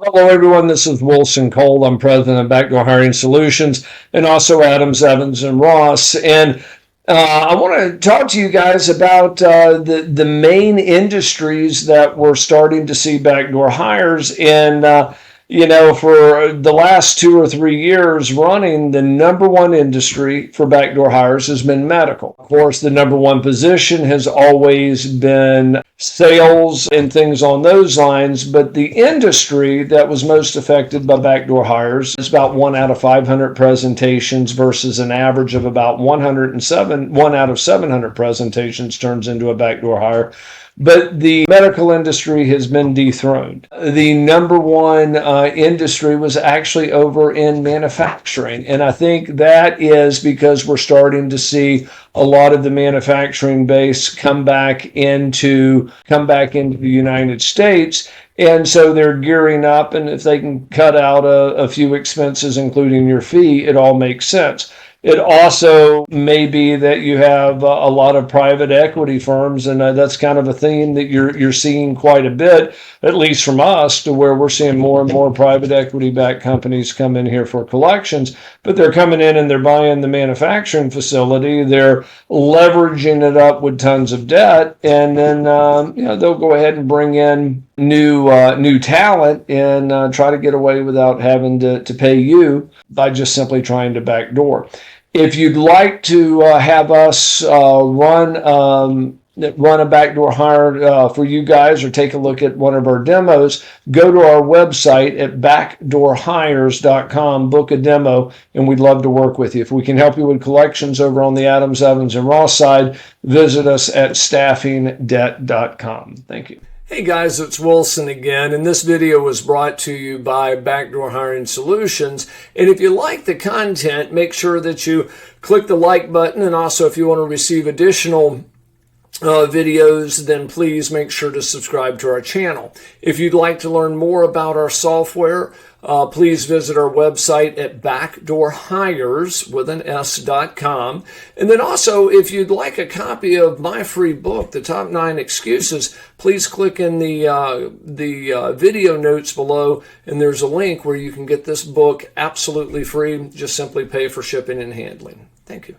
Hello, everyone. This is Wilson Cole. I'm president of Backdoor Hiring Solutions and also Adams, Evans, and Ross. And I want to talk to you guys about the main industries that we're starting to see backdoor hires in. For the last 2 or 3 years running, the number one industry for backdoor hires has been medical. Of course, the number one position has always been sales and things on those lines, but the industry that was most affected by backdoor hires is about 1 out of 500 presentations versus an average of about 107. 1 out of 700 presentations turns into a backdoor hire. But the medical industry has been dethroned. The number one industry was actually over in manufacturing. And I think that is because we're starting to see a lot of the manufacturing base come back into the United States. And so they're gearing up, and if they can cut out a few expenses, including your fee, it all makes sense. It also may be that you have a lot of private equity firms, and that's kind of a theme that you're seeing quite a bit, at least from us, to where we're seeing more and more private equity-backed companies come in here for collections. But they're coming in and they're buying the manufacturing facility, they're leveraging it up with tons of debt, and then they'll go ahead and bring in new talent and try to get away without having to pay you by just simply trying to backdoor. If you'd like to have us run a backdoor hire for you guys, or take a look at one of our demos, go to our website at backdoorhires.com, book a demo, and we'd love to work with you. If we can help you with collections over on the Adams, Evans, and Ross side, visit us at staffingdebt.com. Thank you. Hey guys, it's Wilson again, and this video was brought to you by Backdoor Hiring Solutions. And if you like the content, make sure that you click the like button, and also if you want to receive additional videos, then please make sure to subscribe to our channel. If you'd like to learn more about our software, please visit our website at backdoorhires.com. And then also, if you'd like a copy of my free book, The Top 9 Excuses, please click in the video notes below, and there's a link where you can get this book absolutely free. Just simply pay for shipping and handling. Thank you.